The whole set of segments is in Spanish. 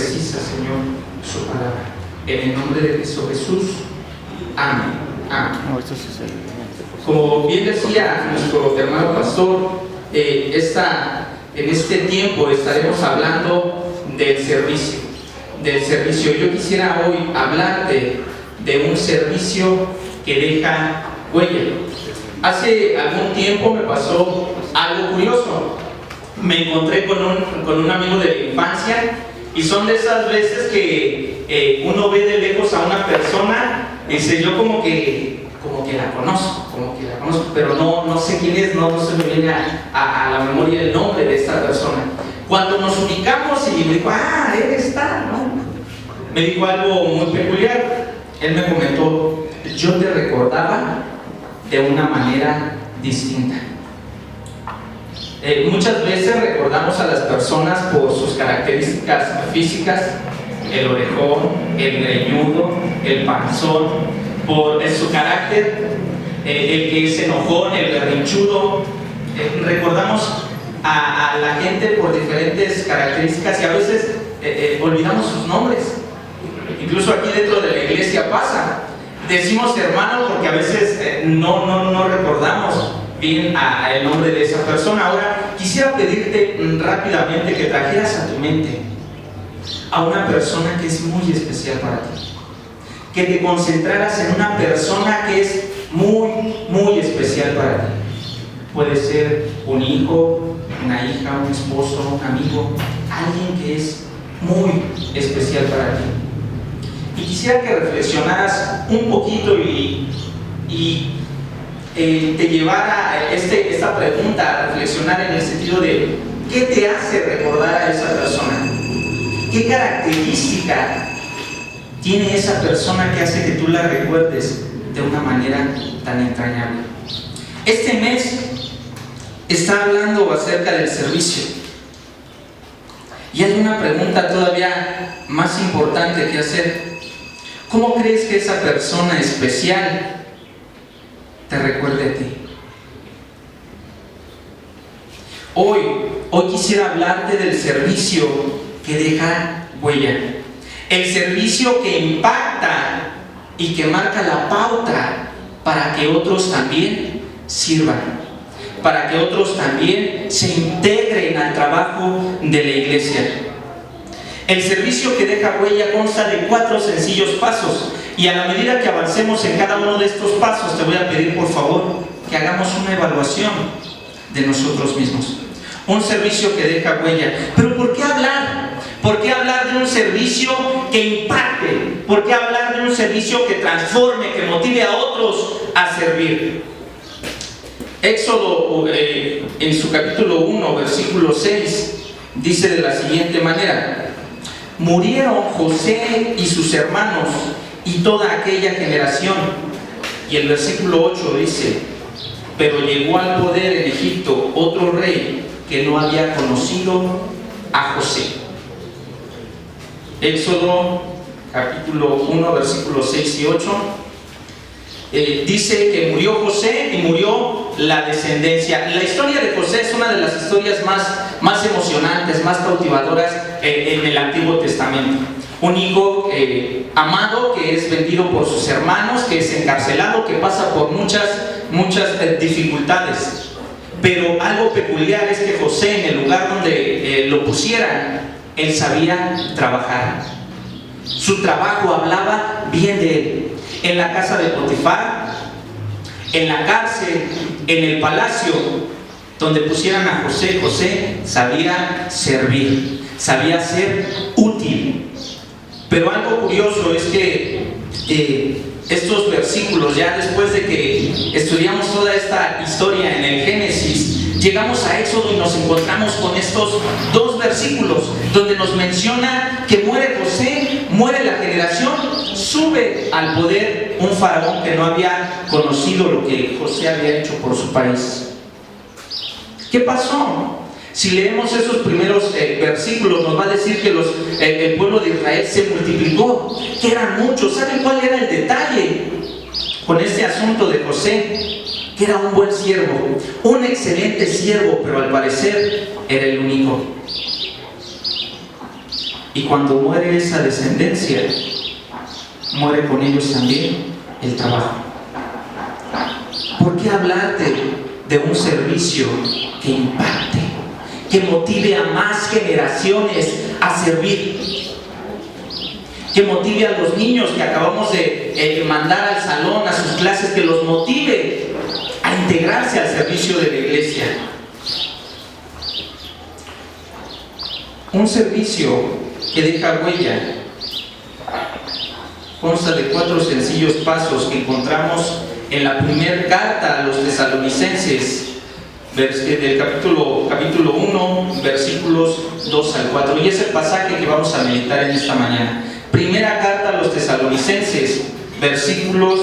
precisa, Señor, su palabra. En el nombre de Cristo Jesús. Amén. Amén. Como bien decía nuestro hermano pastor, en este tiempo estaremos hablando del servicio. Yo quisiera hoy hablarte de un servicio que deja huella. Hace algún tiempo me pasó algo curioso. Me encontré con un amigo de la infancia, y son de esas veces que uno ve de lejos a una persona y dice, yo como que la conozco, pero no sé quién es, no se me viene a la memoria el nombre de esta persona. Cuando nos ubicamos y me dijo, él está, ¿no? Me dijo algo muy peculiar. Él me comentó, yo te recordaba de una manera distinta. Muchas veces recordamos a las personas por sus características físicas, el orejón, el greñudo, el panzón, por su carácter, el que es enojón, el berrinchudo. Recordamos a la gente por diferentes características y a veces olvidamos sus nombres. Incluso aquí dentro de la iglesia pasa. Decimos hermano porque a veces no recordamos bien el nombre de esa persona. Ahora quisiera pedirte rápidamente que trajeras a tu mente a una persona que es muy especial para ti, que te concentraras en una persona que es muy especial para ti. Puede ser un hijo, una hija, un esposo, un amigo, alguien que es muy especial para ti. Y quisiera que reflexionaras un poquito y te llevara esta pregunta a reflexionar en el sentido de ¿qué te hace recordar a esa persona? ¿Qué característica tiene esa persona que hace que tú la recuerdes de una manera tan entrañable? Este mes está hablando acerca del servicio, y hay una pregunta todavía más importante que hacer. ¿Cómo crees que esa persona especial te recuerde a ti? Hoy quisiera hablarte del servicio que deja huella, el servicio que impacta y que marca la pauta para que otros también sirvan, para que otros también se integren al trabajo de la iglesia. El servicio que deja huella consta de 4 sencillos pasos, y a la medida que avancemos en cada uno de estos pasos te voy a pedir por favor que hagamos una evaluación de nosotros mismos. Un servicio que deja huella. ¿Pero por qué hablar? ¿Por qué hablar de un servicio que impacte? ¿Por qué hablar de un servicio que transforme, que motive a otros a servir? Éxodo en su capítulo 1, versículo 6 dice de la siguiente manera: murieron José y sus hermanos y toda aquella generación. Y el versículo 8 dice: pero llegó al poder en Egipto otro rey que no había conocido a José. Éxodo capítulo 1, versículos 6 y 8 dice que murió José y murió la descendencia. La historia de José es una de las historias más emocionantes, más cautivadoras en el Antiguo Testamento. Un hijo amado que es vendido por sus hermanos, que es encarcelado, que pasa por muchas dificultades. Pero algo peculiar es que José, en el lugar donde lo pusieran, él sabía trabajar. Su trabajo hablaba bien de él. En la casa de Potifar, en la cárcel, en el palacio, donde pusieran a José, José sabía servir, sabía ser útil. Pero algo curioso es que estos versículos, ya después de que estudiamos toda esta historia en el Génesis, llegamos a Éxodo y nos encontramos con estos 2 versículos donde nos menciona que muere José, muere la generación, sube al poder un faraón que no había conocido lo que José había hecho por su país. ¿Qué pasó? Si leemos esos primeros versículos, nos va a decir que el pueblo de Israel se multiplicó, que eran muchos. ¿Saben cuál era el detalle con este asunto de José? Que era un buen siervo, un excelente siervo, pero al parecer era el único. Y cuando muere esa descendencia, muere con ellos también el trabajo. ¿Por qué hablarte de un servicio que impacte, que motive a más generaciones a servir? Que motive a los niños que acabamos de mandar al salón, a sus clases, que los motive a integrarse al servicio de la iglesia. Un servicio que deja huella consta de 4 sencillos pasos que encontramos en la primera carta a los tesalonicenses, del capítulo 1, versículos 2 al 4. Y es el pasaje que vamos a meditar en esta mañana. Primera carta a los tesalonicenses, versículos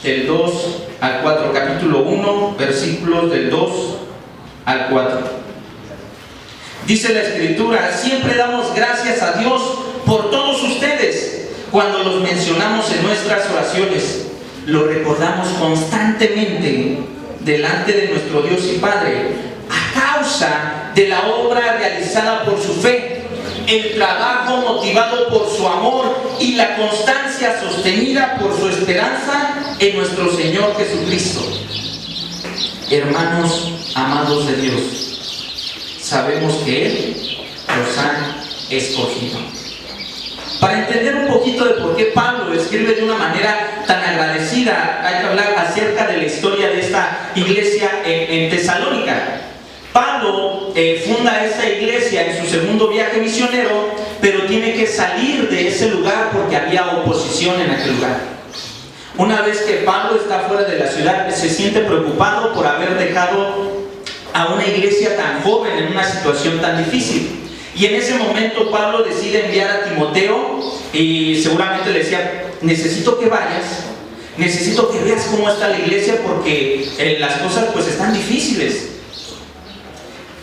del 2 al 4. Capítulo 1, versículos del 2 al 4. Dice la Escritura: siempre damos gracias a Dios por todos ustedes cuando los mencionamos en nuestras oraciones. Lo recordamos constantemente delante de nuestro Dios y Padre a causa de la obra realizada por su fe, el trabajo motivado por su amor y la constancia sostenida por su esperanza en nuestro Señor Jesucristo. Hermanos amados de Dios, sabemos que Él los ha escogido. Para entender un poquito de por qué Pablo escribe de una manera tan agradecida, hay que hablar acerca de la historia de esta iglesia en Tesalónica. Pablo funda esta iglesia en su segundo viaje misionero, pero tiene que salir de ese lugar porque había oposición en aquel lugar. Una vez que Pablo está fuera de la ciudad, se siente preocupado por haber dejado a una iglesia tan joven en una situación tan difícil. Y en ese momento Pablo decide enviar a Timoteo y seguramente le decía: necesito que vayas, necesito que veas cómo está la iglesia porque las cosas pues están difíciles.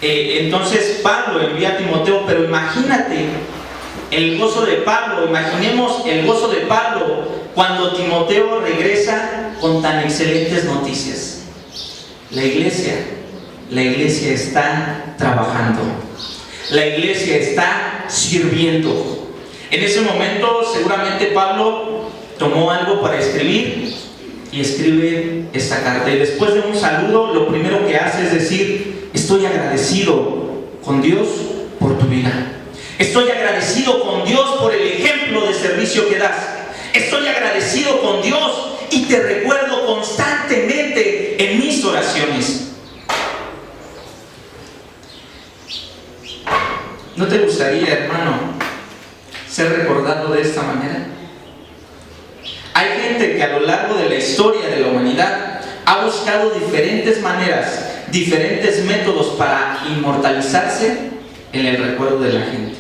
Entonces Pablo envía a Timoteo, pero imagínate el gozo de Pablo, imaginemos el gozo de Pablo cuando Timoteo regresa con tan excelentes noticias. La iglesia está trabajando. La iglesia está sirviendo. En ese momento seguramente Pablo tomó algo para escribir y escribe esta carta. Y después de un saludo, lo primero que hace es decir: estoy agradecido con Dios por tu vida. Estoy agradecido con Dios por el ejemplo de servicio que das. Estoy agradecido con Dios y te recuerdo constantemente en mis oraciones. ¿No te gustaría, hermano, ser recordado de esta manera? Hay gente que a lo largo de la historia de la humanidad ha buscado diferentes maneras, diferentes métodos para inmortalizarse en el recuerdo de la gente.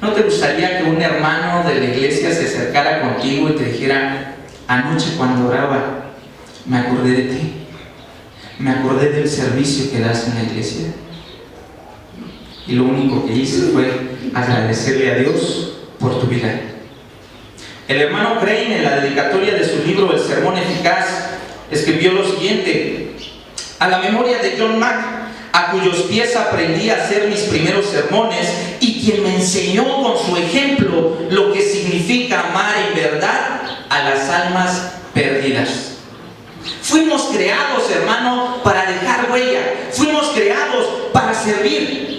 ¿No te gustaría que un hermano de la iglesia se acercara contigo y te dijera: anoche cuando oraba me acordé de ti, me acordé del servicio que das en la iglesia? Y lo único que hice fue agradecerle a Dios por tu vida. El hermano Crane, en la dedicatoria de su libro El Sermón Eficaz, escribió lo siguiente: a la memoria de John Mack, a cuyos pies aprendí a hacer mis primeros sermones y quien me enseñó con su ejemplo lo que significa amar en verdad a las almas perdidas. Fuimos creados, hermano, para dejar huella. Fuimos creados para servir.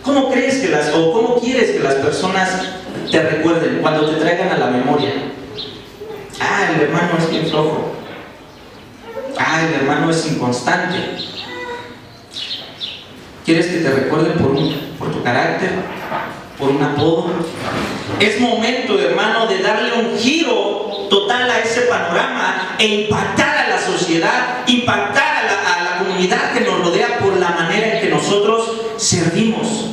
¿Cómo crees que cómo quieres que las personas te recuerden cuando te traigan a la memoria? Ah, el hermano es bien flojo. Ah, el hermano es inconstante. ¿Quieres que te recuerden por tu carácter? ¿Por un apodo? Es momento, hermano, de darle un giro total a ese panorama e impactar a la sociedad, impactar a la comunidad que nos rodea por la manera en que nosotros servimos,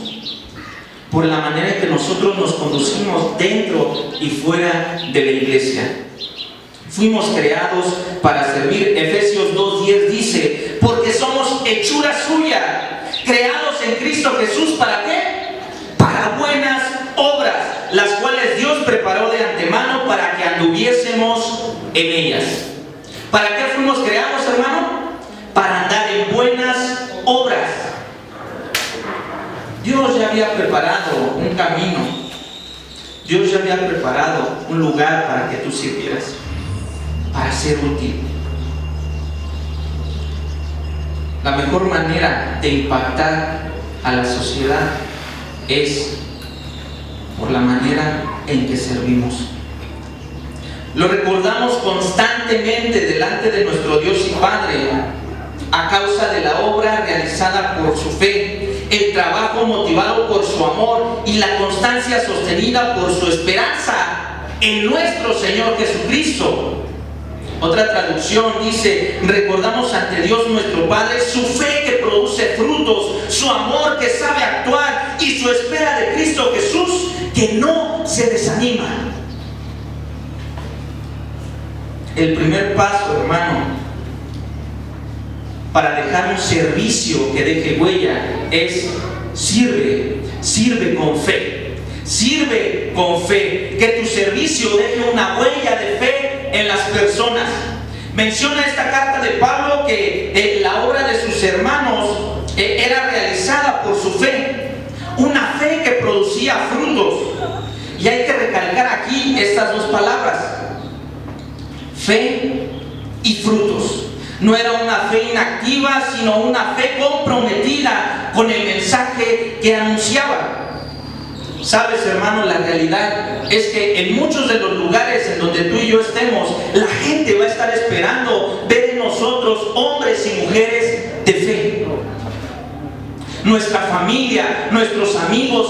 por la manera en que nosotros nos conducimos dentro y fuera de la iglesia. Fuimos creados para servir. Efesios 2:10 dice: porque somos hechura suya, creados en Cristo Jesús. ¿Para qué? Para buenas obras, las cuales Dios preparó de antemano para que anduviésemos en ellas. ¿Para qué fuimos creados, hermano? Para andar en buenas obras. Dios ya había preparado un camino. Dios ya había preparado un lugar para que tú sirvieras, para ser útil. La mejor manera de impactar a la sociedad es por la manera en que servimos. Lo recordamos constantemente delante de nuestro Dios y Padre a causa de la obra realizada por su fe, el trabajo motivado por su amor y la constancia sostenida por su esperanza en nuestro Señor Jesucristo. Otra traducción dice: recordamos ante Dios nuestro Padre su fe que produce frutos, su amor que sabe actuar y su espera de Cristo Jesús que no se desanima. El primer paso, hermano, para dejar un servicio que deje huella es sirve con fe. Sirve con fe, que tu servicio deje una huella de fe en las personas. Menciona esta carta de Pablo que la obra de sus hermanos era realizada por su fe, una fe que producía frutos. Y hay que recalcar aquí estas dos palabras: fe y frutos. No era una fe inactiva, sino una fe comprometida con el mensaje que anunciaba. Sabes, hermano, la realidad es que en muchos de los lugares en donde tú y yo estemos, la gente va a estar esperando ver en nosotros hombres y mujeres de fe. Nuestra familia, nuestros amigos,